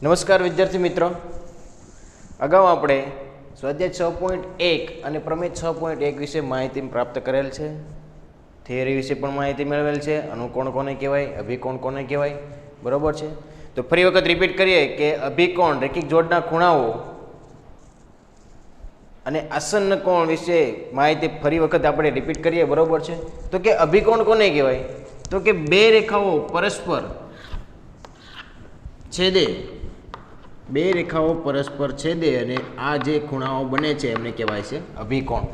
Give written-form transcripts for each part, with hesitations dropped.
નમસ્કાર વિદ્યાર્થી મિત્રો, અગાઉ આપણે સ્વાધ્યાય 6.1 અને પ્રમેય 6.1 વિશે માહિતી પ્રાપ્ત કરેલ છે. થિયરી વિશે પણ માહિતી મેળવેલ છે. અનુકોણ કોને કહેવાય, અભિકોણ કોને કહેવાય, બરોબર છે. તો ફરી વખત રિપીટ કરીએ કે અભિકોણ રેખિક જોડના ખૂણાઓ અને આસન્ન કોણ વિશે માહિતી ફરી વખત આપણે રિપીટ કરીએ, બરોબર છે. તો કે અભિકોણ કોને કહેવાય, તો કે બે રેખાઓ પરસ્પર છેદે, બે રેખાઓ પરસ્પર છેદે અને આ જે ખૂણાઓ બને છે એમને કહેવાય છે અભિકોણ.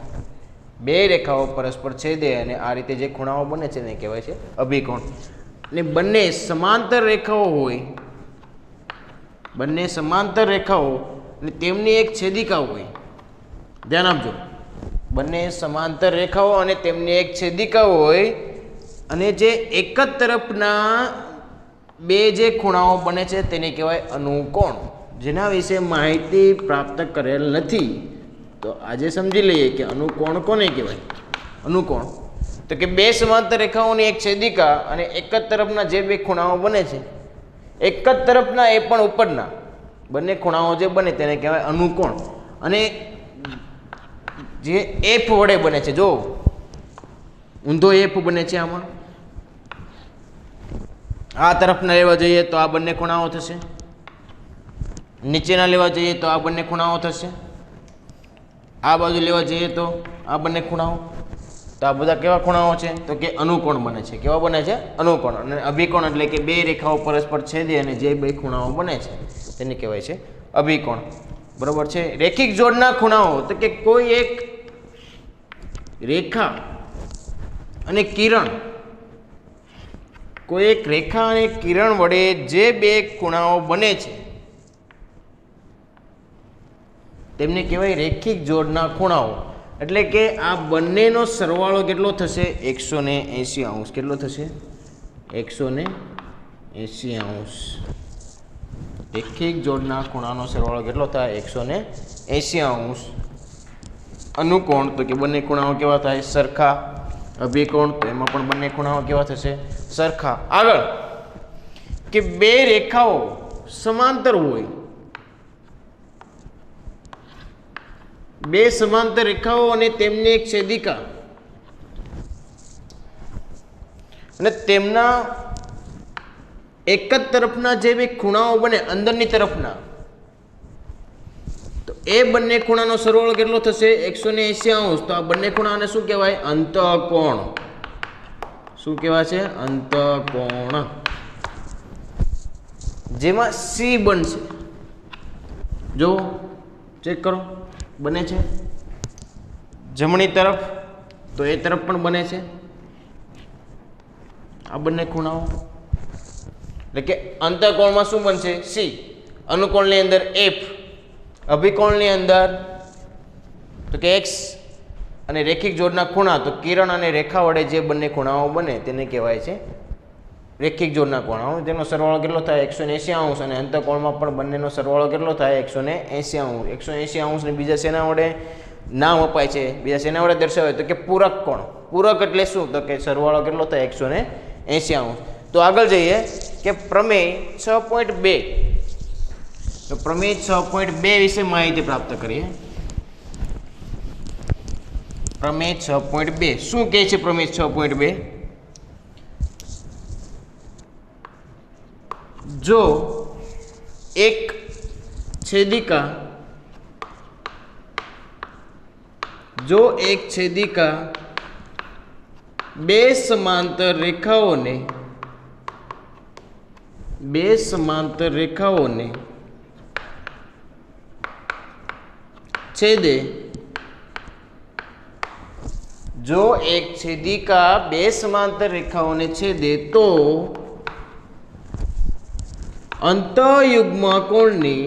બે રેખાઓ પરસ્પર છેદે અને આ રીતે જે ખૂણાઓ બને છે એને કહેવાય છે અભિકોણ. અને બંને સમાંતર રેખાઓ હોય, બંને સમાંતર રેખાઓ અને તેમની એક છેદિકા હોય. ધ્યાન આપજો, બંને સમાંતર રેખાઓ અને તેમની એક છેદિકા હોય અને જે એક જ તરફના બે જે ખૂણાઓ બને છે તેને કહેવાય અનુકોણ. જેના વિશે માહિતી પ્રાપ્ત કરેલ નથી તો આજે સમજી લઈએ કે અનુકોણ કોને કહેવાય. અનુકોણ તો કે બે સમાંતર રેખાઓની એક છેદિકા અને એક જ તરફના જે બે ખૂણાઓ બને છે, એક જ તરફના એ પણ ઉપરના બંને ખૂણાઓ જે બને તેને કહેવાય અનુકોણ. અને જે એફ વડે બને છે, જો ઊંધો એફ બને છે, આમાં આ તરફના લેવા જઈએ તો આ બંને ખૂણાઓ થશે, નીચેના લેવા જઈએ તો આ બંને ખૂણાઓ થશે, આ બાજુ લેવા જઈએ તો આ બંને ખૂણાઓ. તો આ બધા કેવા ખૂણાઓ છે તો કે અનુકોણ બને છે. કેવા બને છે? અનુકોણ. અને અભિકોણ એટલે કે બે રેખાઓ પરસ્પર છેદે અને જે બે ખૂણાઓ બને છે તેને કહેવાય છે અભિકોણ, બરોબર છે. રેખિક જોડના ખૂણાઓ તો કે કોઈ એક રેખા અને કિરણ, કોઈ એક રેખા અને કિરણ વડે જે બે ખૂણાઓ બને છે તેમને કહેવાય રેખિક જોડના ખૂણાઓ. એટલે કે આ બંનેનો સરવાળો કેટલો થશે? 180 અંશ. કેટલો થશે? 180 અંશ. રેખિક જોડના ખૂણાનો સરવાળો કેટલો થાય? 180 અંશ. અનુકોણ તો કે બંને ખૂણાઓ કેવા થાય? સરખા. અભિકોણ તો એમાં પણ બંને ખૂણાઓ કેવા થશે? સરખા. આગળ કે બે રેખાઓ સમાંતર હોય, બે સમાંતર રેખાઓ અને તેમની એક છેદિકા અને તેમના એક જ તરફના જે બે ખૂણાઓ બને અંદરની તરફના, તો એ બંને ખૂણાનો સરવાળો કેટલો થશે? 180 અંશ. તો આ બંને ખૂણાને શું કહેવાય? અંતઃકોણ. શું કહેવાય છે? અંતઃકોણ. જેમાં સી બનશે, જો ચેક કરો, બને છે જમણી તરફ તો એ તરફ પણ બને છે આ બંને ખૂણાઓ. એટલે કે અંતઃકોણમાં શું બનશે? સી. અનુકોણની અંદર એફ, અભિકોણની અંદર તો કે એક્સ. અને રેખિક જોડના ખૂણા તો કિરણ અને રેખા વડે જે બંને ખૂણાઓ બને તેને કહેવાય છે રેખિક જોડના ખૂણાઓ. તેનો સરવાળો કેટલો થાય? 180 અંશ. અને અંતઃકોણમાં પણ બંનેનો સરવાળો કેટલો થાય? 180 અંશ. 180 અંશને બીજા શેના વડે નામ અપાય છે? બીજા શેના વડે દર્શાવાય તો કે પૂરક કોણ. પૂરક એટલે શું? તો કે સરવાળો કેટલો થાય? 180 અંશ. તો આગળ જઈએ કે પ્રમેય 6.2. તો પ્રમેય 6.2 વિશે માહિતી પ્રાપ્ત કરીએ. પ્રમેય 6.2 શું કહે છે? પ્રમેય 6.2, જો એક છેદિકા, જો એક છેદિકા બે સમાંતર રેખાઓને, બે સમાંતર રેખાઓને છેદે, જો એક છેદિકા બે સમાંતર રેખાઓને છેદે તો અંતઃયુગ્મ કોણની,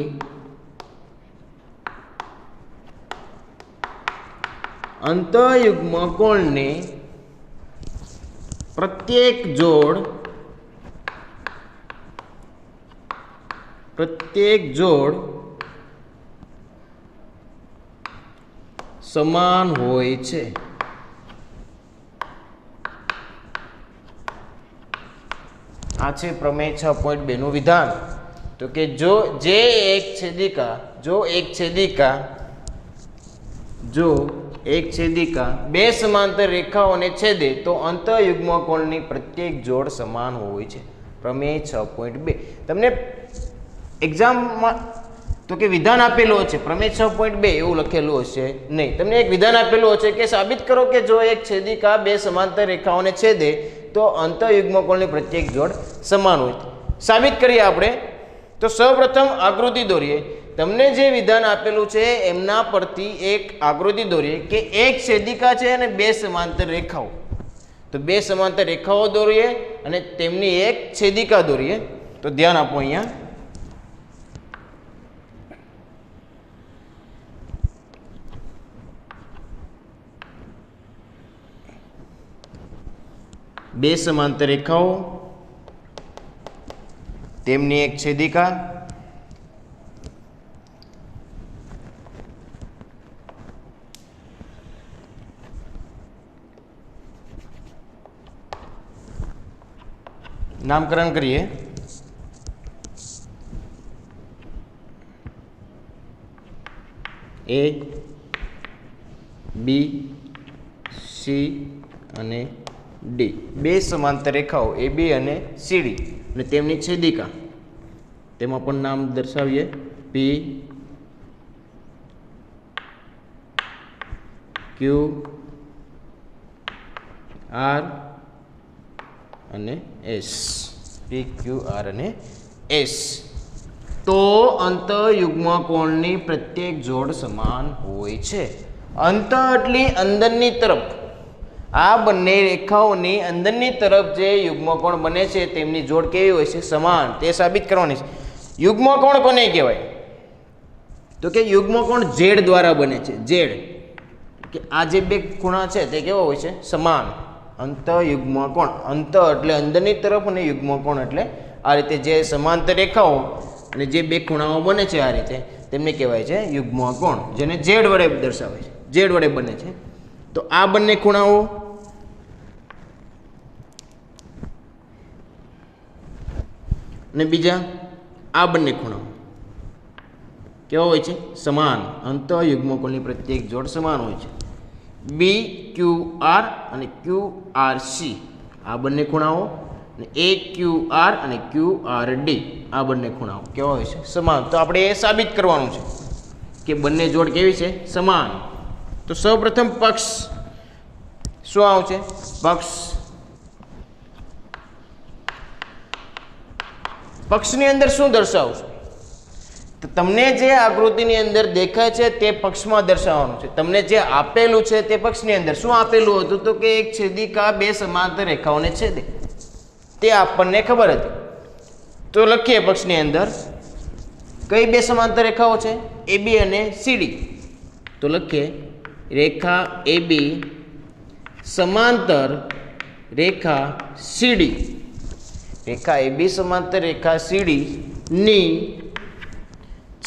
અંતઃયુગ્મ કોણની પ્રત્યેક જોડ, પ્રત્યેક જોડ સમાન હોય છે. આ છે પ્રમેય 6.2 નું વિધાન. તો કે જો એક છેદિકા બે સમાંતર રેખાઓને છેદે તો અંતઃયુગ્મ કોણની પ્રત્યેક જોડ સમાન હોય છે. પ્રમેય 6.2. તમને એક્ઝામમાં તો કે વિધાન આપેલું હશે, પ્રમેય 6.2 એવું લખેલું હશે નહીં. તમને એક વિધાન આપેલું હશે કે સાબિત કરો કે જો એક છેદિકા બે સમાંતર રેખાઓને છેદે તો અંતઃયુગ્મ કોણની પ્રત્યેક જોડ સમાન હોય. સાબિત કરીએ આપણે. તો સૌપ્રથમ આકૃતિ દોરીએ. તમને જે વિધાન આપેલું છે એમના પરથી એક આકૃતિ દોરીએ કે એક છેદિકા છે અને બે સમાંતર રેખાઓ. તો બે સમાંતર રેખાઓ દોરીએ અને તેમની એક છેદિકા દોરીએ. તો ધ્યાન આપો, અહીંયા બે સમાંતર રેખાઓ, તેમની એક છેદિકા, નામકરણ કરીએ. એ, બી, સી અને ડી. બે સમાંતર રેખાઓ એ બી અને સી ડી અને તેમની છેદિકા, તેમાં પણ નામ દર્શાવીએ. પી, ક્યુ, આર અને એસ. પી, ક્યુ, આર અને એસ. તો અંતઃયુગ્મ કોણની પ્રત્યેક જોડ સમાન હોય છે. અંત એટલે અંદરની તરફ. આ બંને રેખાઓની અંદરની તરફ જે યુગ્મ કોણ બને છે તેમની જોડ કેવી હોય છે? સમાન. તે સાબિત કરવાની છે. યુગ્મ કોણ કોને કહેવાય? તો કે યુગ્મ કોણ ઝેડ દ્વારા બને છે. ઝેડ કે આ જે બે ખૂણા છે તે કેવો હોય છે? સમાન. અંતઃયુગ્મ કોણ, અંત એટલે અંદરની તરફ અને યુગ્મ કોણ એટલે આ રીતે જે સમાંતર રેખાઓ અને જે બે ખૂણાઓ બને છે આ રીતે તેમને કહેવાય છે યુગ્મ કોણ, જેને ઝેડ વડે દર્શાવે છે, ઝેડ વડે બને છે. તો આ બંને ખૂણાઓ અને બીજા આ બંને ખૂણાઓ કેવા હોય છે? સમાન. અંતઃયુગ્મ કોણની પ્રત્યેક જોડ સમાન હોય છે. બી, ક્યુ, આર અને ક્યુ, આર, સી આ બંને ખૂણાઓ અને એ, ક્યુ, આર અને ક્યુ, આર, ડી આ બંને ખૂણાઓ કેવા હોય છે? સમાન. તો આપણે એ સાબિત કરવાનું છે કે બંને જોડ કેવી છે? સમાન. તો સૌપ્રથમ પક્ષ શું આવશે? પક્ષની અંદર શું દર્શાવશું? તો તમને જે આકૃતિની અંદર દેખાય છે તે પક્ષમાં દર્શાવવાનું છે. તમને જે આપેલું છે તે પક્ષની અંદર શું આપેલું હતું? તો કે એક છેદિકા બે સમાંતર રેખાઓને છેદે, તે આપણને ખબર હતી. તો લખીએ પક્ષની અંદર કઈ બે સમાંતર રેખાઓ છે? એ બી અને સીડી. તો લખીએ રેખા એ બી સમાંતર રેખા સીડી. રેખા એ બી સમાંતર રેખા સીડી ની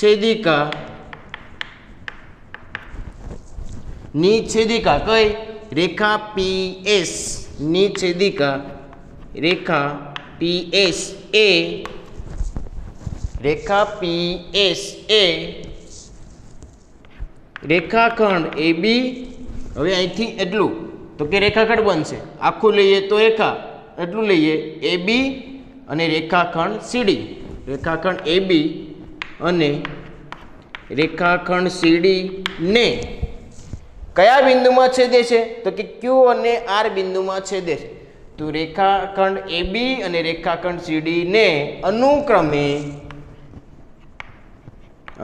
છેદિકા કઈ? રેખા પી એસ ની છેદિકા રેખા પી એસ એ. રેખા પી એસ એ રેખાખંડ એ બી. હવે અહીંથી એટલું તો કે રેખાખંડ બનશે. આખું લઈએ તો રેખા, એટલું લઈએ એ બી અને રેખાખંડ સીડી. રેખાખંડ એ બી અને રેખાખંડ સીડી ને કયા બિંદુમાં છેદે છે? તો કે ક્યુ અને આર બિંદુમાં છેદે છે. તો રેખાખંડ એ બી અને રેખાખંડ સીડી ને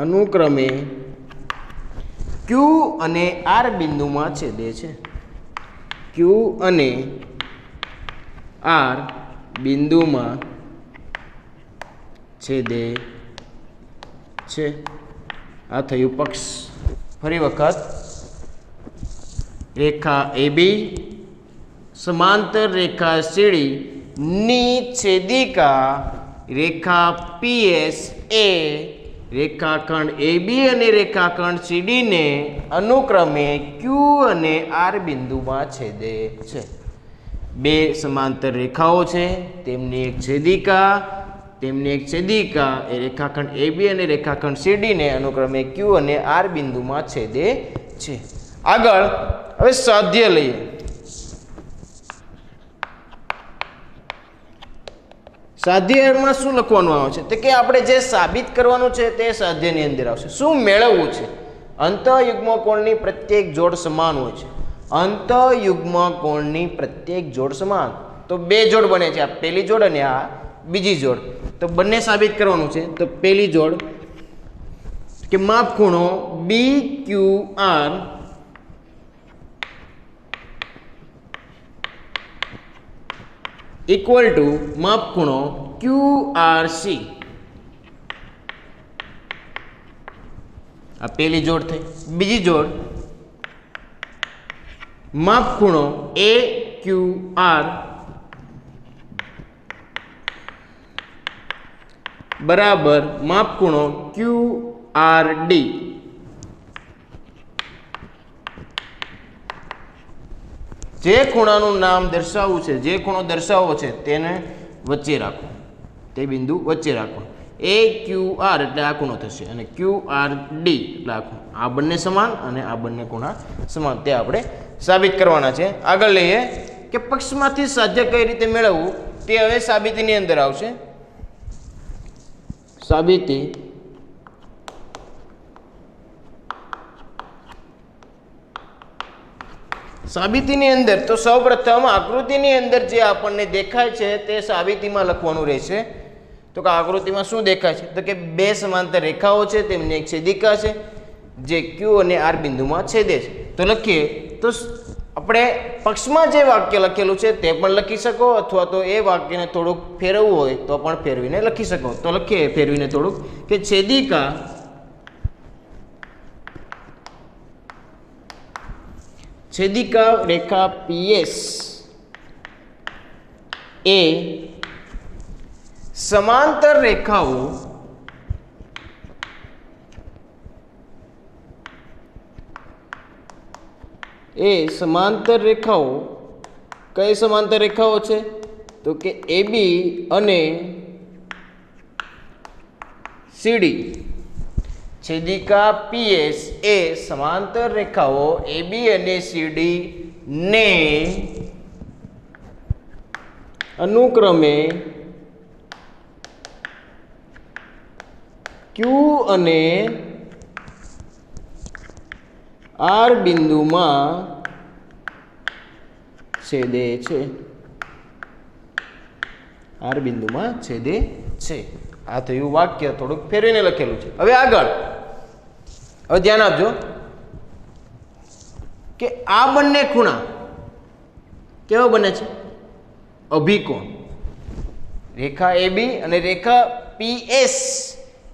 અનુક્રમે ક્યુ અને આર બિંદુમાં છેદે છે. ક્યુ અને આર બિંદુમાં છેદે છે. આ થયું પક્ષ. ફરી વખત રેખા એ બી સમાંતર રેખા સીડી ની છેદિકા રેખા પીએસ એ રેખાખંડ એ બી અને રેખાખંડ સીડી ને અનુક્રમે ક્યુ અને આર બિંદુમાં છેદે છે. બે સમાંતર રેખાઓ છે, તેમની એક છેદિકા તેમની એક છેદિકા એ રેખાખંડ AB અને રેખાખંડ CD ને અનુક્રમે Q અને R બિંદુમાં છેદે છે. આગળ હવે સાધ્ય લઈએ. સાધ્યમાં શું લખવાનું આવે છે તો કે આપણે જે સાબિત કરવાનું છે તે સાધ્યની અંદર આવશે. શું મેળવવું છે? અંતઃયુગ્મ કોણની પ્રત્યેક જોડ સમાન હોય છે. અંતઃયુગ્મ કોણની પ્રત્યેક જોડ સમાન, તો બે જોડ બને છે, આ પહેલી જોડ અને આ બીજી જોડ. તો બંને સાબિત કરવાનું છે. તો પહેલી જોડ કે માપ ખૂણો BQR ઇક્વલ ટુ માપ ખૂણો QRC. આ પહેલી જોડ થઈ. બીજી જોડ માપ ખૂણો AQR બરાબર માપ ખૂણો QRD. જે ખૂણાનું નામ દર્શાવવું છે, જે ખૂણો દર્શાવવો છે તેને વચ્ચે રાખો, તે બિંદુ વચ્ચે રાખો. AQR એટલે આ ખૂણો થશે અને QRD એટલે આ ખૂણો. આ બંને સમાન અને આ બંને ખૂણા સમાન, તે આપણે સાબિત કરવાના છે. આગળ લઈએ કે પક્ષમાંથી સાધ્ય કઈ રીતે મેળવવું તે હવે સાબિતીની અંદર આવશે. સાબિતી સાબિતીની અંદર તો સૌપ્રથમ આકૃતિની અંદર જે આપણને દેખાય છે તે સાબિતીમાં લખવાનું રહેશે. તો કે આકૃતિમાં શું દેખાય છે તો કે બે સમાંતર રેખાઓ છે, તેમની એક છેદિકા છે જે Q અને R બિંદુમાં છેદે છે. તો લખીએ તો આપણે પક્ષમાં જે વાક્ય લખેલું છે તે પણ લખી શકો, અથવા તો એ વાક્યને થોડુંક ફેરવવું હોય તો પણ ફેરવીને લખી શકો. તો લખીએ ફેરવીને થોડુંક કે છેદિકા રેખા PS એ સમાંતર રેખાઓ કઈ સમાંતર રેખાઓ છે તો કે AB અને CD. છેદિકા PS એ સમાંતર રેખાઓ AB અને CD ને અનુક્રમે Q અને R બિંદુમાં છેદે છે. R બિંદુમાં છેદે છે. આ થયું વાક્ય, થોડુંક ફેરવીને લખેલું છે. હવે આગળ હવે ધ્યાન આપજો કે આ બંને ખૂણા કેવા બને છે? અભિકોણ. રેખા AB અને રેખા PS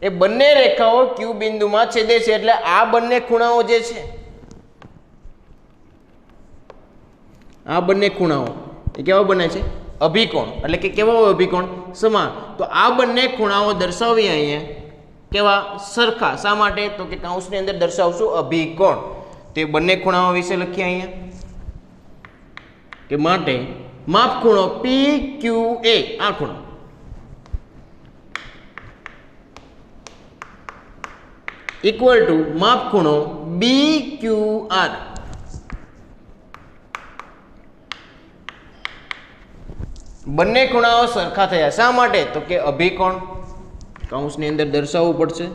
એ બંને રેખાઓ Q બિંદુમાં છેદે છે, એટલે આ બંને ખૂણાઓ જે છે, આ બંને ખૂણાઓ એ કેવા બને છે? અભિકોણ. એટલે કે કેવા હોય અભિકોણ? સમાન. તો આ બંને ખૂણાઓ દર્શાવીએ અહીંયા કેવા? સરખા. શા માટે? તો કે કૌંસની અંદર દર્શાવશું અભિકોણ. તે બંને ખૂણાઓ વિશે લખીએ અહીંયા કે માટે માપ ખૂણો PQA આ ખૂણો ઇક્વલ ટુ માપ ખૂણો BQR. બંને ખૂણાઓ સરખા થયા. શા માટે? તો કે અભિકોણ. કૌંસની અંદર દર્શાવવું પડશે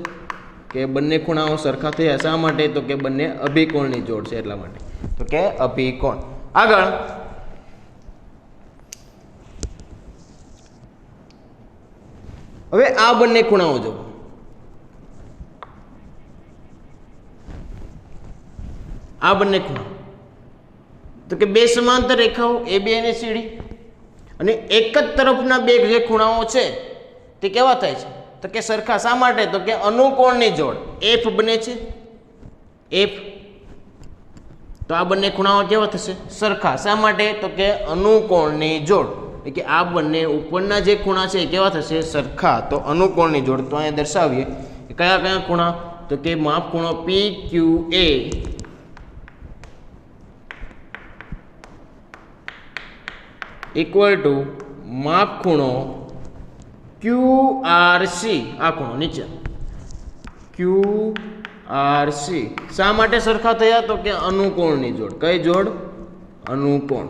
કે બંને ખૂણાઓ સરખા થયા. શા માટે? તો કે બંને અભિકોણની જોડ છે એટલા માટે. તો કે અભિકોણ. આગળ હવે આ બંને ખૂણાઓ જો, આ બંને ખૂણા તો કે બે સમાંતર રેખાઓ AB અને CD અને એક જ તરફના બે જે ખૂણાઓ છે તે કેવા થાય છે? તો કે સરખા. શા માટે? તો કે અનુકોણની જોડ F બને છે. F. તો આ બંને ખૂણાઓ કેવા થશે? સરખા. શા માટે? તો કે અનુકોણની જોડ. એટલે કે આ બંને ઉપરના જે ખૂણા છે એ કેવા થશે? સરખા. તો અનુકોણની જોડ. તો અહીંયા દર્શાવીએ કયા કયા ખૂણા? તો કે માપ ખૂણો PQA ઇક્વલ ટુ માપ ખૂણો QRC આ ખૂણો નીચે QRC શા માટે સરખા થયા? તો કે અનુકોણની જોડ. કઈ જોડ? અનુકોણ.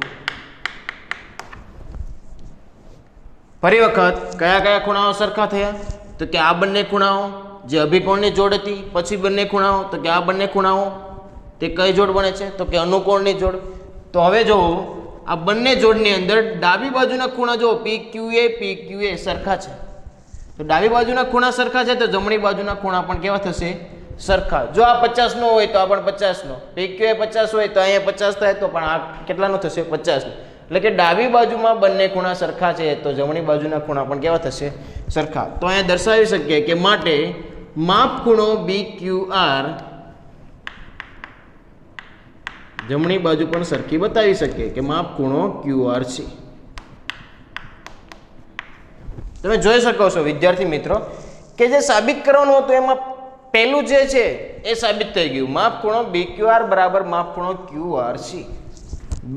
ફરી વખત કયા કયા ખૂણાઓ સરખા થયા? તો કે આ બંને ખૂણાઓ જે અભિકોણની જોડ હતી, પછી બંને ખૂણાઓ તો કે આ બંને ખૂણાઓ તે કઈ જોડ બને છે? તો કે અનુકોણની જોડ. તો હવે જો આ બંને જોડની અંદર ડાબી બાજુના ખૂણા જો PQA સરખા છે. તો ડાબી બાજુના ખૂણા સરખા છે તો જમણી બાજુના ખૂણા પણ કેવા થશે? સરખા. જો આ 50 નો હોય તો આ પણ 50 નો, PQA 50 હોય તો અહીંયા 50 થાય તો પણ આ કેટલાનો થશે? 50 નો. એટલે કે ડાબી બાજુમાં બંને ખૂણા સરખા છે તો જમણી બાજુના ખૂણા પણ કેવા થશે? સરખા. તો અહીંયા દર્શાવી શકીએ કે માટે માપ ખૂણો BQR જમણી બાજુ પણ સરખી બતાવી શકીએ કે માપ ખૂણો QRC. તમે જોઈ શકો છો વિદ્યાર્થી મિત્રો કે જે સાબિત કરવાનું હતું એમાં પહેલું જે છે એ સાબિત થઈ ગયું. માપ ખૂણો BQR બરાબર માપ ખૂણો QRC.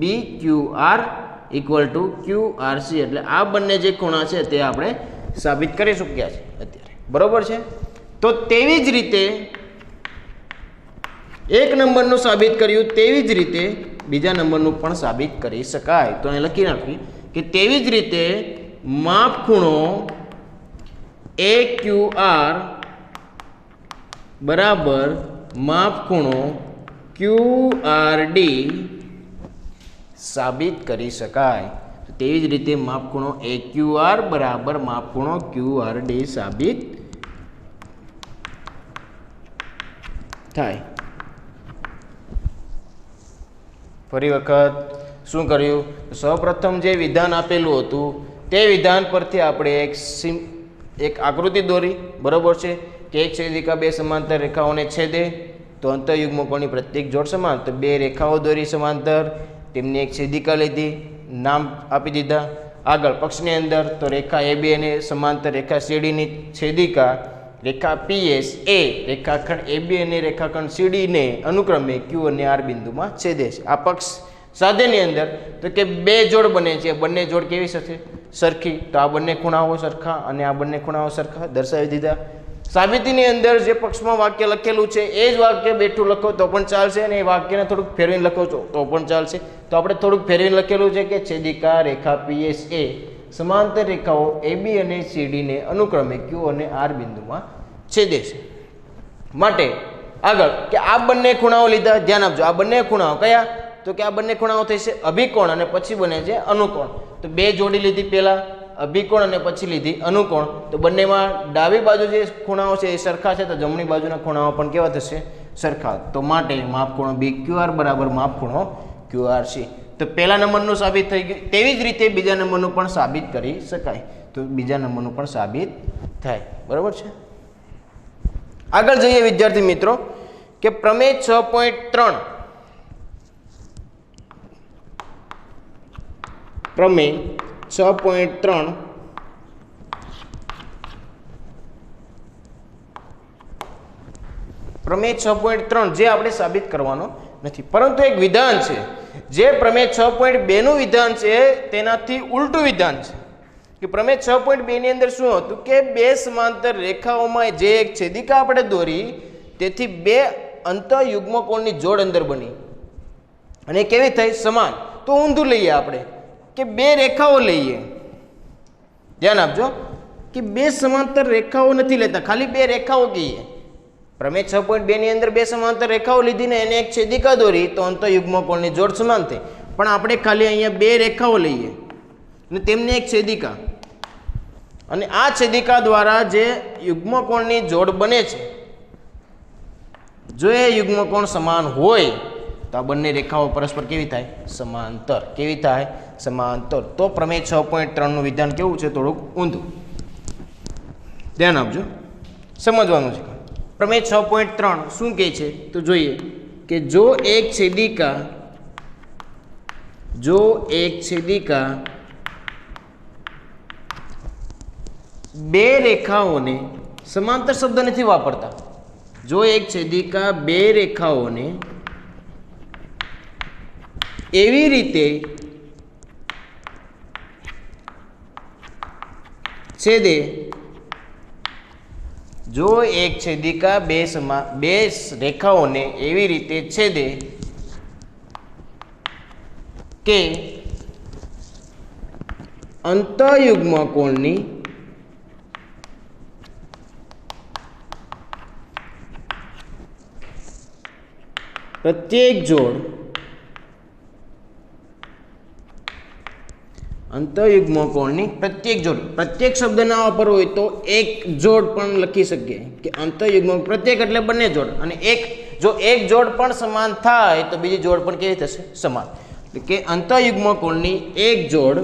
BQR equal to QRC એટલે આ બંને જે ખૂણા છે તે આપણે સાબિત કરી ચૂક્યા છે અત્યારે. બરોબર છે? તો તેવી જ રીતે એક નંબરનું સાબિત કર્યું તેવી જ રીતે બીજા નંબરનું પણ સાબિત કરી શકાય. તો અહીં લખી નાખી કે તેવી જ રીતે માપ ખૂણો AQR બરાબર માપ ખૂણો QRD સાબિત કરી શકાય. તેવી જ રીતે માપ ખૂણો AQR બરાબર માપ ખૂણો QRD સાબિત થાય. ફરી વખત શું કર્યું? સૌપ્રથમ જે વિધાન આપેલું હતું તે વિધાન પરથી આપણે એક આકૃતિ દોરી. બરોબર છે કે એક છેદિકા બે સમાંતર રેખાઓને છેદે તો અંતઃયુગ્મકોણની પ્રત્યેક જોડ સમાન. તો બે રેખાઓ દોરી સમાંતર, તેમની એક છેદિકા લીધી, નામ આપી દીધા. આગળ પક્ષની અંદર તો રેખા AB અને સમાંતર રેખા CD ની છેદિકા રેખા PS એ રેખાખંડ AB અને રેખાખંડ CD ને અનુક્રમે Q અને R બિંદુમાં છેદે છે. આ પક્ષ સાધ્યની અંદર તો કે બે જોડ બને છે. બંને જોડ કેવી થશે? સરખી. તો આ બંને ખૂણાઓ સરખા અને આ બંને ખૂણાઓ સરખા દર્શાવી દીધા. સાબિતીની અંદર જે પક્ષમાં વાક્ય લખેલું છે એ જ વાક્ય બેઠું લખો તો પણ ચાલશે અને એ વાક્યને થોડુંક ફેરવીને લખો તો પણ ચાલશે. તો આપણે થોડુંક ફેરવીને લખેલું છે કે છેદિકા રેખા PS એ સમાંતર રેખાઓ AB અને CD ને અનુક્રમે Q અને R બિંદુમાં છેદે છે. માટે આગળ કે આ બંને ખૂણાઓ લીધા. ધ્યાન આપજો, આ બંને ખૂણાઓ કયા? તો કે આ બંને ખૂણાઓ થશે અભિકોણ અને પછી બને છે અનુકોણ. તો બે જોડી લીધી, પહેલા અભિકોણ અને પછી લીધી અનુકોણ. તો બંનેમાં ડાબી બાજુ જે ખૂણાઓ છે એ સરખા છે તો જમણી બાજુના ખૂણાઓ પણ કેવા થશે? સરખા. તો માટે માપ ખૂણો BQR બરાબર માપ ખૂણો QRC. તો પહેલા નંબરનું સાબિત થઈ ગયું. તેવી જ રીતે બીજા નંબરનું પણ સાબિત કરી શકાય. તો બીજા નંબરનું પણ સાબિત થાય. બરાબર છે? આગળ જઈએ વિદ્યાર્થી મિત્રો કે પ્રમેય 6.3 પ્રમેય 6.3 પ્રમેય 6.3 જે આપણે સાબિત કરવાનો નથી પરંતુ એક વિધાન છે જે પ્રમેય 6.2 નું વિધાન છે તેનાથી ઉલટું વિધાન છે. કે પ્રમેય 6.2 ની અંદર શું હતું કે બે સમાંતર રેખાઓમાં જે એક છેદિકા આપણે દોરી તેથી બે અંતઃયુગ્મકોણની જોડ અંદર બની અને કેવી થઈ? સમાન. તો ઊંધું લઈએ આપણે કે બે રેખાઓ લઈએ. ધ્યાન આપજો કે બે સમાંતર રેખાઓ નથી લેતા, ખાલી બે રેખાઓ કહીએ. પ્રમેય 6.2 ની અંદર બે સમાંતર રેખાઓ લીધી ને એને એક છેદિકા દોરી તો અંતઃયુગ્મકોણની જોડ સમાન થઈ. પણ આપણે ખાલી અહીંયા બે રેખાઓ લઈએ અને તેમને એક છેદિકા અને આ છેદિકા દ્વારા જે યુગ્મકોણની જોડ બને છે જો એ યુગ્મકોણ સમાન હોય તો આ બંને રેખાઓ પરસ્પર કેવી થાય? સમાંતર. કેવી થાય? સમાંતર. તો પ્રમેય 6.3 નું વિધાન કેવું છે? થોડુંક ઊંધું. ધ્યાન આપજો, સમજવાનું છે. પ્રમેય 6.3 શું કહે છે તો જોઈએ કે જો એક છેદિકા બે રેખાઓને સમાંતર શબ્દ નથી વાપરતા. જો એક છેદિકા બે રેખાઓને એવી રીતે છેદે જો એક છેદિકા બે રેખાઓને એવી રીતે છેદે કે અંતઃયુગ્મ કોણની પ્રત્યેક જોડ અંતઃયુગ્મ કોણની પ્રત્યેક જોડ, પ્રત્યેક શબ્દ ના વાપરવો હોય તો એક જોડ પણ લખી શકીએ કે અંતઃયુગ્મ પ્રત્યેક એટલે બંને જોડ, અને જો એક જોડ પણ સમાન થાય તો બીજી જોડ પણ કેવી થશે? સમાન. એટલે કે અંતઃયુગ્મ કોણની એક જોડ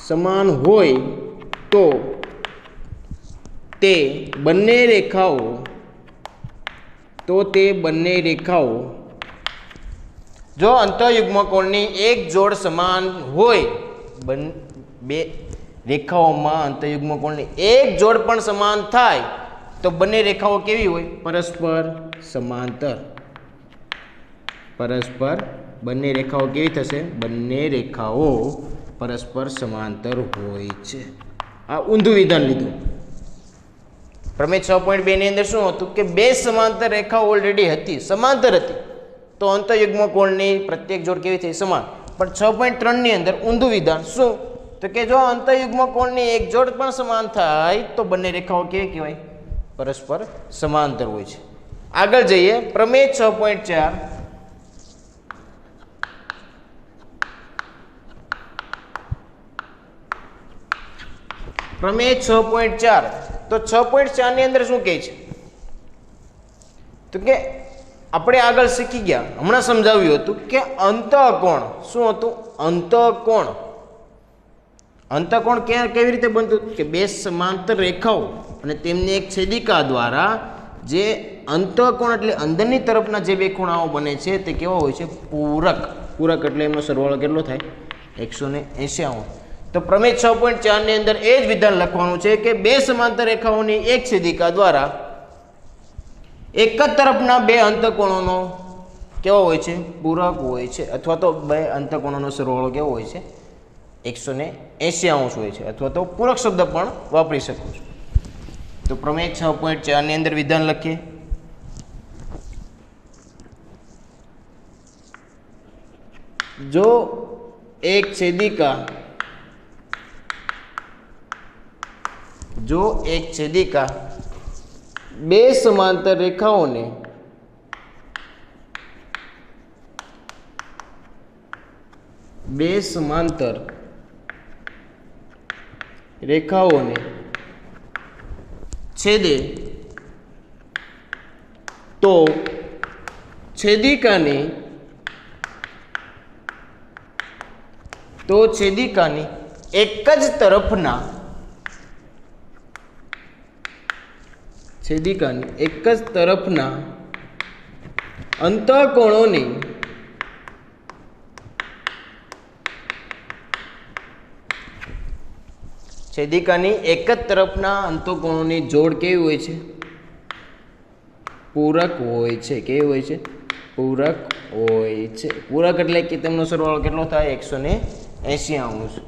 સમાન હોય તો તે બંને રેખાઓ જો અંતઃયુગ્મ કોણની એક જોડ સમાન હોય, બે રેખાઓમાં અંતઃયુગ્મ કોણની એક જોડ પણ સમાન થાય તો બંને રેખાઓ કેવી હોય? પરસ્પર સમાંતર. બંને રેખાઓ કેવી થશે? બંને રેખાઓ પરસ્પર સમાંતર હોય છે. આ ઊંધું વિધાન લીધું. પ્રમેય 6.2 ની અંદર શું હતું કે બે સમાંતર રેખાઓ ઓલરેડી હતી, સમાંતર હતી, તો અંતઃયુગ્મ કોણની પ્રત્યેક જોડ કેવી થઈ? સમાન. પણ 6.3 ની અંદર ઊંધું વિધાન શું? તો કે જો અંતઃયુગ્મ કોણની એક જોડ પણ સમાન થાય તો બંને રેખાઓ કેવી કહેવાય? પરસ્પર સમાંતર હોય છે. આગળ જઈએ, પ્રમેય 6.4. પ્રમેય 6.4. તો 6.4 ની અંદર શું કહે છે? તો કે આપણે આગળ શીખી ગયા, હમણાં સમજાવ્યું હતું કે અંતઃકોણ શું હતું? અંતઃકોણ કેવી રીતે બનતું? કે બે સમાંતર રેખાઓ અને તેમની એક છેદિકા દ્વારા જે અંતઃકોણ એટલે અંદરની તરફના જે બે ખૂણાઓ બને છે તે કેવા હોય છે? પૂરક એટલે એમનો સરવાળો કેટલો થાય? 180°. તો પ્રમેય 6.4 ની અંદર એ જ વિધાન લખવાનું છે કે બે સમાંતર રેખાઓની એક છેદિકા દ્વારા એક જ તરફના બે અંતઃકોણોનો કેવો હોય છે? પૂરક હોય છે, અથવા તો બે અંતઃકોણોનો સરવાળો કેવો હોય છે? 180° હોય છે, અથવા તો પૂરક શબ્દ પણ વાપરી શકો છો. તો પ્રમેય 6.4 ની અંદર વિધાન લખીએ. જો એક છેદિકા બે સમાંતર રેખાઓને છેદે તો છેદિકાની એક જ તરફના અંતઃકોણોની જોડ કેવી હોય છે? પૂરક હોય છે. કેવી હોય છે? પૂરક હોય છે. પૂરક એટલે કે તેમનો સરવાળો કેટલો થાય? 180°.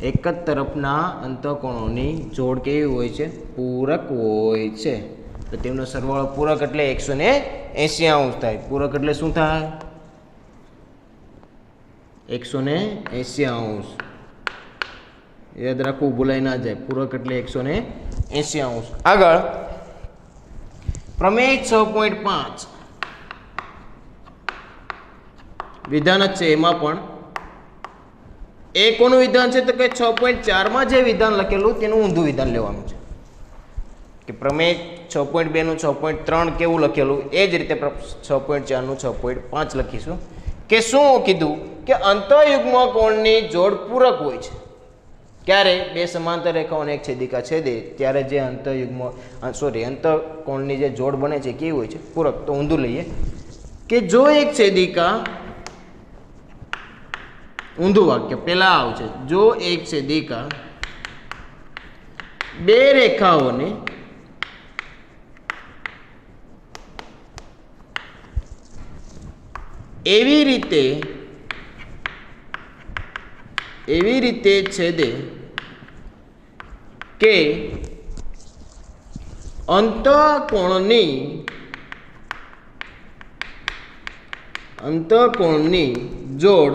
એક જ તરફના અંતઃકોણોની જોડ કેવી હોય છે? પૂરક હોય છે. તો તેમનો સરવાળો પૂરક એટલે 180° થાય. પૂરક એટલે શું થાય? 180°. યાદ રાખવું, ભૂલાઈ ના જાય. પૂરક એટલે 180°. આગળ પ્રમેય 6.5 વિધાન જ છે. એમાં પણ એ કોનું વિધાન છે? તો કે 6.4 માં જે વિધાન લખેલું તેનું ઊંધું વિધાન લેવાનું છે. કે પ્રમેય 6.2 નું 6.3 કેવું લખેલું એ જ રીતે 6.4 નું 6.5 લખીશું. કે શું કીધું? કે અંતઃયુગ્મ કોણની જોડ પૂરક હોય છે. ક્યારે? બે સમાંતર રેખાઓને એક છેદિકા છેદે ત્યારે જે અંતઃકોણની જે જોડ બને છે કેવી હોય છે? પૂરક. તો ઊંધું લઈએ કે જો એક છેદિકા, ઊંધું વાક્ય પહેલા આવશે, જો એક છેદિકા બે રેખાઓને એવી રીતે છેદે કે અંતઃકોણની જોડ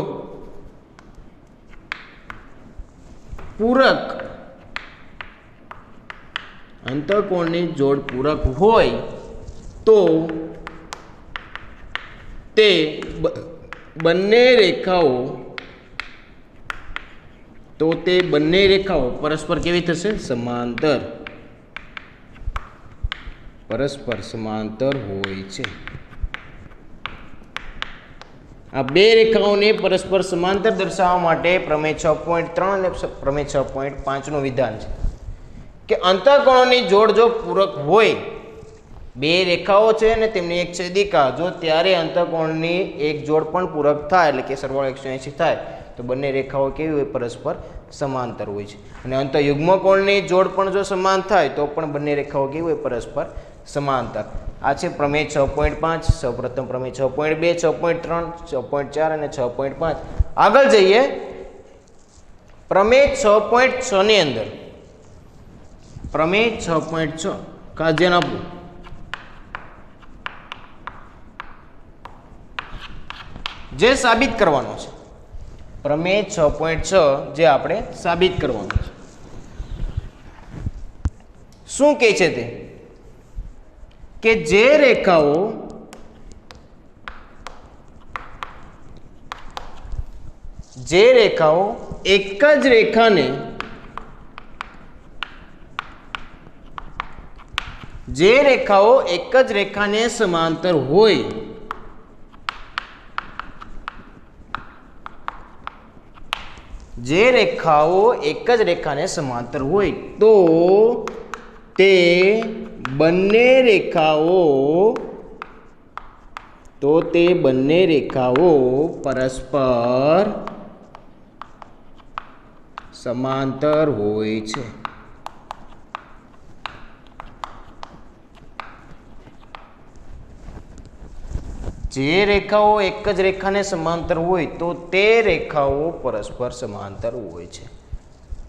પૂરક હોય તો તે બંને રેખાઓ પરસ્પર કેવી થશે? પરસ્પર સમાંતર હોય છે. આ બે રેખાઓને પરસ્પર સમાંતર દર્શાવવા માટે પ્રમેય 6.3 અને પ્રમેય 6.5 નું વિધાન છે કે અંતઃકોણોની જોડ જો પૂરક હોય, બે રેખાઓ છે અને તેમની એક છેદિકા, જો ત્યારે અંતઃકોણની એક જોડ પણ પૂરક થાય, એટલે કે સરવાળો 180 થાય, તો બંને રેખાઓ કેવી હોય? પરસ્પર સમાંતર હોય છે. અને અંતઃયુગ્મકોણની જોડ પણ જો સમાન થાય તો પણ બંને રેખાઓ કેવી હોય? પરસ્પર સમાંતર. આ છે પ્રમેય 6.5. સૌપ્રથમ પ્રમેય 6.2, 6.3, 6.4 અને 6.5. આગળ જઈએ પ્રમેય 6.6 ની અંદર. પ્રમેય 6.6 કાજ્યન આપવું. જે સાબિત કરવાનો છે. પ્રમેય 6.6 જે આપણે સાબિત કરવાનું છે. શું કહે છે તે? કે જે રેખાઓ એક જ રેખાને સમાંતર હોય, તો તે બંને રેખાઓ પરસ્પર સમાંતર હોય છે. જે રેખાઓ એક જ રેખાને સમાંતર હોય તો તે રેખાઓ પરસ્પર સમાંતર હોય છે.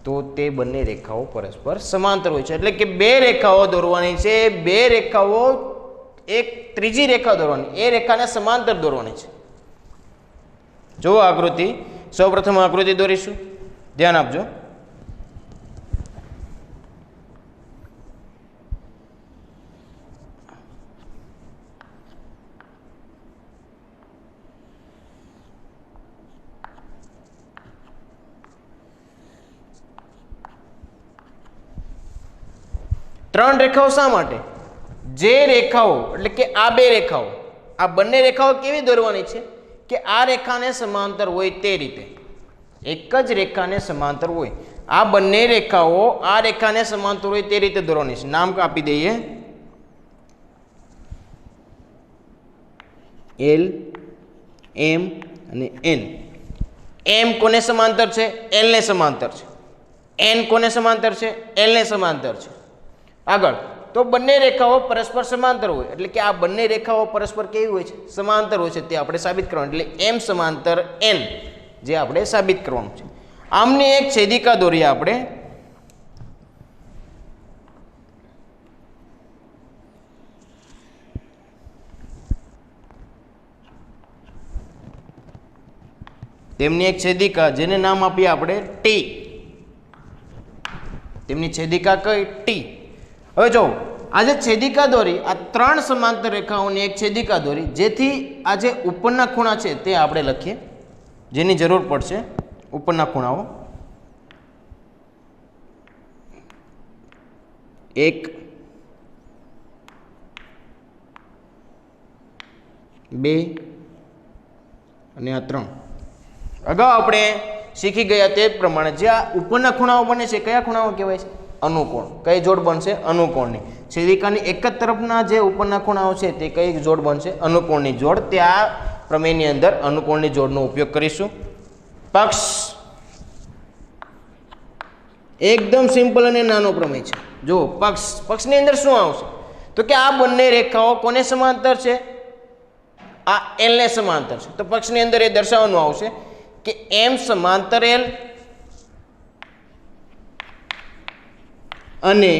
તો તે બંને રેખાઓ પરસ્પર સમાંતર હોય છે. એટલે કે બે રેખાઓ દોરવાની છે, બે રેખાઓ એક ત્રીજી રેખા દોરવાની, એ રેખાને સમાંતર દોરવાની છે. જો આકૃતિ, સૌપ્રથમ આકૃતિ દોરીશું, ધ્યાન આપજો. ત્રણ રેખાઓ શા માટે? જે રેખાઓ એટલે કે આ બે રેખાઓ, આ બંને રેખાઓ કેવી દોરવાની છે? કે આ રેખાને સમાંતર હોય તે રીતે, એક જ રેખાને સમાંતર હોય, આ બંને રેખાઓ આ રેખાને સમાંતર હોય તે રીતે દોરવાની છે. નામ આપી દઈએ એલ, એમ અને એન. એમ કોને સમાંતર છે? એલ ને સમાંતર છે. એન કોને સમાંતર છે? એલ ને સમાંતર છે. આગળ તો બંને રેખાઓ પરસ્પર સમાંતર હોય, એટલે કે આ બંને રેખાઓ પરસ્પર કેવી હોય છે? સમાંતર હોય છે. તે આપણે સાબિત કરવાનું, એટલે એમ સમાંતર એન જે આપણે સાબિત કરવાનું છે. આમની એક છેદિકા દોરીએ આપણે. તેમની એક છેદિકા જેને નામ આપીએ આપણે ટી. તેમની છેદિકા કઈ? ટી. હવે જો આ જે છેદિકા દોરી, આ ત્રણ સમાંતર રેખાઓની એક છેદિકા દોરી, જેથી આ જે ઉપરના ખૂણા છે તે આપણે લખીએ, જેની જરૂર પડશે. ઉપરના ખૂણાઓ 1, 2 અને આ 3. અગાઉ આપણે શીખી ગયા તે પ્રમાણે જે આ ઉપરના ખૂણાઓ બને છે, કયા ખૂણાઓ કહેવાય છે? અનુકોણ. કઈ જોડ બનશે? અનુકોણની. છેદિકાની એક જ તરફના જે ઉપરના ખૂણાઓ છે તે કઈ જોડ બનશે? અનુકોણની જોડ. તે આ પ્રમેયની અંદર અનુકોણની જોડનો ઉપયોગ કરીશું. પક્ષ એકદમ સિમ્પલ અને નાનો પ્રમેય છે. જો પક્ષની અંદર શું આવશે? તો કે આ બંને રેખાઓ કોને સમાંતર છે? આ એલ ને સમાંતર છે, તો પક્ષની અંદર એ દર્શાવવાનું આવશે કે એમ સમાંતર એલ અને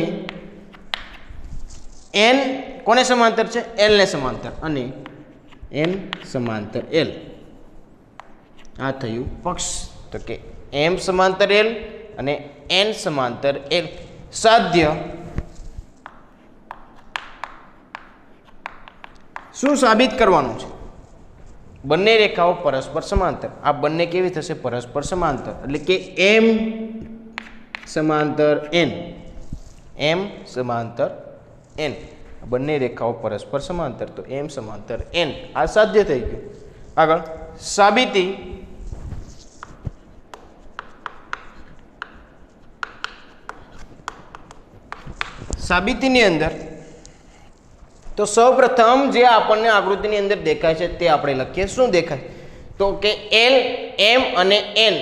એન કોને સમાંતર છે? એલ ને સમાંતર, અને એન સમાંતર એલ. આ થયું પક્ષ. તો કે એમ સમાંતર એલ અને એન સમાંતર એલ સાધ્ય. શું સાબિત કરવાનું છે? બંને રેખાઓ પરસ્પર સમાંતર. આ બંને કેવી થશે? પરસ્પર સમાંતર. એટલે કે એમ સમાંતર એન, એમ સમાંતર એન, બંને રેખાઓ પરસ્પર સમાંતર. તો એમ સમાંતર એન આ સાધ્ય થઈ ગયું. આગળ સાબિતી. સાબિતીની અંદર તો સૌપ્રથમ જે આપણને આકૃતિની અંદર દેખાય છે તે આપણે લખીએ. શું દેખાય? તો કે એલ, એમ અને એન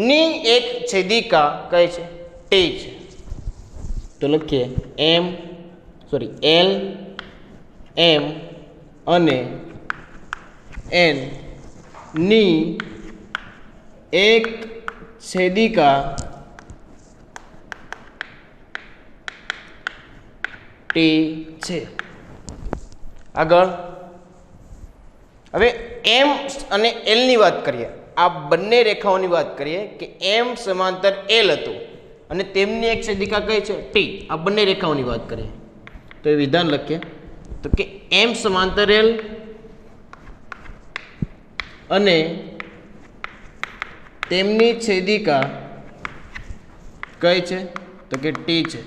ની એક છેદિકા કઈ છે? ટી છે. તો લખીએ એલ, એમ અને એન ની એક છેદિકા ટી છે. આગળ હવે એમ અને એલ ની વાત કરીએ. આ બંને રેખાઓની વાત કરીએ કે એમ સમાંતર એલ હતું અને તેમની એક છેદિકા કઈ છે? ટી. આ બંને રેખાઓની વાત કરીએ તો એ વિધાન લખીએ. તો કે એમ સમાંતર એલ અને તેમની છેદિકા કઈ છે? તો કે ટી છે.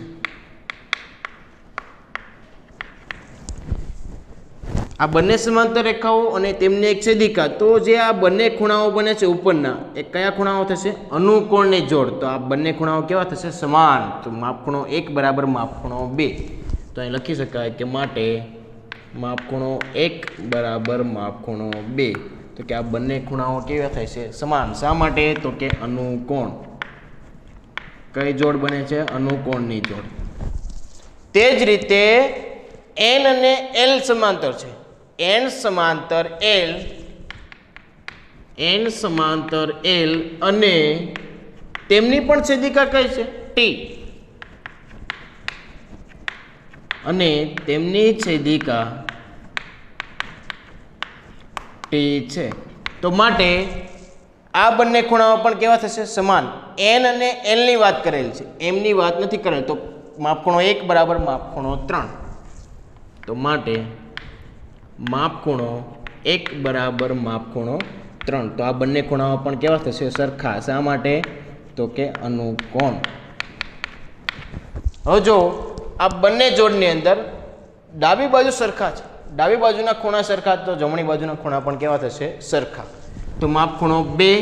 આ બંને સમાંતર રેખાઓ અને તેમની એક છેદિકા. તો જે આ બંને ખૂણાઓ બને છે ઉપરના, એ કયા ખૂણાઓ થશે? અનુકોણની જોડ. તો આ બંને ખૂણાઓ કેવા થશે? સમાન. તો માપખૂણો 1 બરાબર માપખૂણો 2. તો અહીં લખી શકાય કે માટે માપખૂણો 1 બરાબર માપખૂણો 2. તો કે આ બંને ખૂણાઓ કેવા થાય છે? સમાન. શા માટે? તો કે અનુકોણ. કઈ જોડ બને છે? અનુકોણની જોડ. તે જ રીતે એન અને એલ સમાંતર છે. એન સમાંતર એલ, એન સમાંતર એલ અને તેમની પણ છેદિકા કઈ છે? ટી. અને તેમની છેદિકા ટી છે. તો માટે આ બંને ખૂણાઓ પણ કેવા થશે? સમાન. એન અને એલ ની વાત કરેલ છે, એમની વાત નથી કરેલ. તો માપખૂણો 1 બરાબર માપખૂણો 3. તો માટે માપખૂણો 1 બરાબર માપખૂણો 3. તો આ બંને ખૂણાઓ પણ કેવા થશે? સરખા. શા માટે? તો કે અનુકોણ. હવે જો આ બંને જોડની અંદર ડાબી બાજુ સરખા છે, ડાબી બાજુના ખૂણા સરખા, તો જમણી બાજુના ખૂણા પણ કેવા થશે? સરખા. તો માપખૂણો 2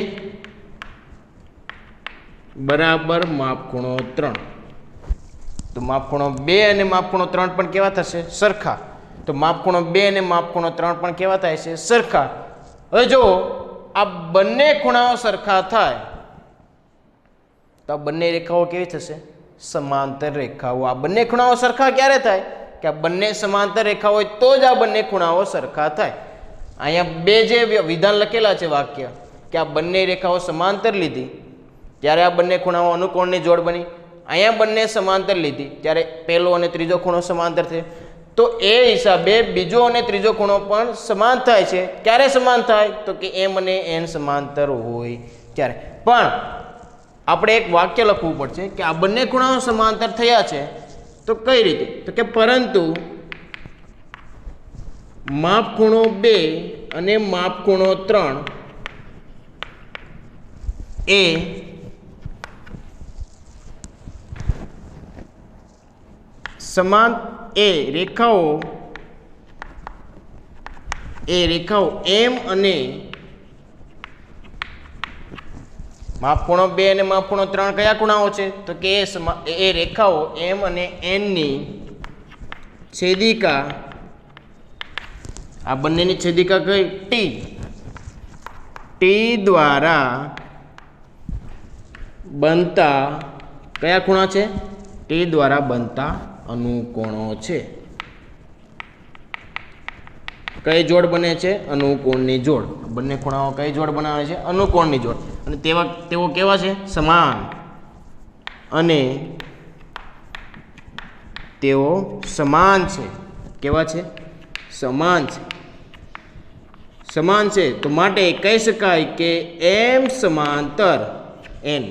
બરાબર માપખૂણો 3. તો માપખૂણો 2 અને માપખૂણો 3 પણ કેવા થશે? સરખા. તો માપખૂણો 2 અને માપખૂણો 3 પણ કેવા થાય છે? સરખા. હવે જો આ બંને ખૂણાઓ સરખા થાય તો આ બંને રેખાઓ કેવી થશે? સમાંતર રેખાઓ. આ બંને ખૂણાઓ સરખા ક્યારે થાય? કે આ બંને સમાંતર રેખા હોય તો જ આ બંને ખૂણાઓ સરખા થાય. અહીંયા બે જે વિધાન લખેલા છે વાક્ય કે આ બંને રેખાઓ સમાંતર લીધી ત્યારે આ બંને ખૂણાઓ અનુકોણની જોડ બની. અહીંયા બંને સમાંતર લીધી ત્યારે પહેલો અને ત્રીજો ખૂણો સમાંતર થયો. તો એ હિસાબે બીજો અને ત્રીજો ખૂણો પણ સમાન થાય છે. ક્યારે સમાન થાય? તો કે એમ અને એન સમાંતર હોય ત્યારે. પણ આપણે એક વાક્ય લખવું પડશે કે આ બંને ખૂણાઓ સમાંતર થયા છે. તો કઈ રીતે? તો કે પરંતુ માપખૂણો 2 અને માપખૂણો 3 એ સમાન રેખાઓ એમ અને માપખૂણો 2 અને માપખૂણો 3 કયા ખૂણાઓ છે? તો કે એ રેખાઓ એમ અને એન ની છેદિકા, આ બંનેની છેદિકા કઈ? ટી. ટી દ્વારા બનતા કયા ખૂણા છે? ટી દ્વારા બનતા અનુકોણો છે. કઈ જોડ બને છે? અનુકોણની જોડ. બંને ખૂણાઓ કઈ જોડ બનાવે છે? અનુકોણની જોડ. અને તેઓ કેવા છે? સમાન. અને તેઓ સમાન છે. કેવા છે? સમાન છે. સમાન છે તો માટે કહી શકાય કે એમ સમાંતર એન.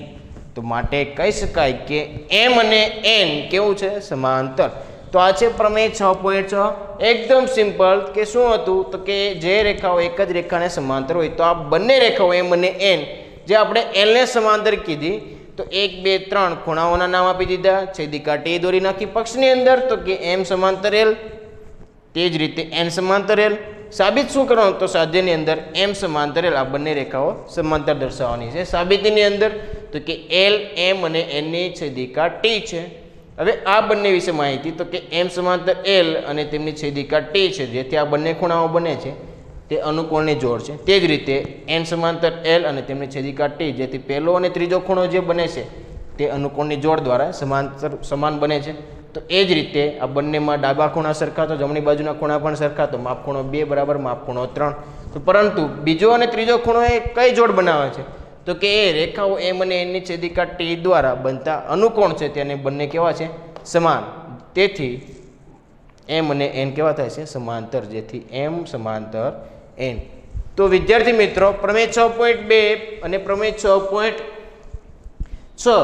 તો માટે કહી શકાય કે એમ અને એન કેવું છે? સમાંતર. તો આ છે પ્રમેય 6.6. એકદમ સિમ્પલ. કે શું હતું? તો કે જે રેખાઓ એક જ રેખાને સમાંતર હોય તો આ બંને રેખાઓ એમ અને એન જે આપણે એલને સમાંતર કીધી તો 1 2 3 ખૂણાઓના નામ આપી દીધા. છેદિકા ટી દોરી નાખી પક્ષની અંદર તો કે એમ સમાંતર એલ. તે જ રીતે એન સમાંતર એલ. સાબિત શું કરવાનું? તો સાધ્યની અંદર એમ સમાંતર એલ આ બંને રેખાઓ સમાંતર દર્શાવવાની છે. સાબિતીની અંદર તો કે એલ એમ અને એનની છેદિકા ટી છે. હવે આ બંને વિશે માહિતી તો કે એમ સમાંતર એલ અને તેમની છેદિકા ટી છે જેથી આ બંને ખૂણાઓ બને છે તે અનુકોણની જોડ છે. તે જ રીતે એન સમાંતર એલ અને તેમની છેદિકા ટી જેથી પહેલો અને ત્રીજો ખૂણો જે બને છે તે અનુકોણની જોડ દ્વારા સમાન બને છે. તો એ જ રીતે આ બંનેમાં ડાબા ખૂણા સરખા તો જમણી બાજુના ખૂણા પણ સરખા તો માપ ખૂણો 2 બરાબર માપ ખૂણો 3. તો પરંતુ બીજો અને ત્રીજો ખૂણો એ કઈ જોડ બનાવે છે? તો કે એ રેખાઓ એમ અને એનની છેદિકા ટી દ્વારા બનતા અનુકોણ છે તેને બંને કેવા છે? સમાન. તેથી એમ અને એન કેવા થાય છે? સમાંતર. જેથી એમ સમાંતર એન. તો વિદ્યાર્થી મિત્રો પ્રમેય 6.2 અને પ્રમેય 6.6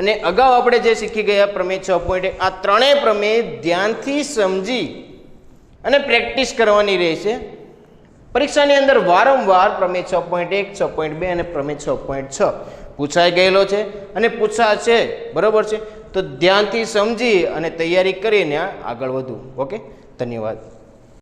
અને અગાઉ આપણે જે શીખી ગયા પ્રમેય 6.1 આ ત્રણેય પ્રમેય ધ્યાનથી સમજી અને પ્રેક્ટિસ કરવાની રહેશે. પરીક્ષાની અંદર વારંવાર પ્રમેય 6.1 6.2 અને પ્રમેય 6.6 પૂછાઈ ગયેલો છે અને પૂછાશે. બરોબર છે? તો ધ્યાનથી સમજી અને તૈયારી કરીને આગળ વધવું. ઓકે, ધન્યવાદ.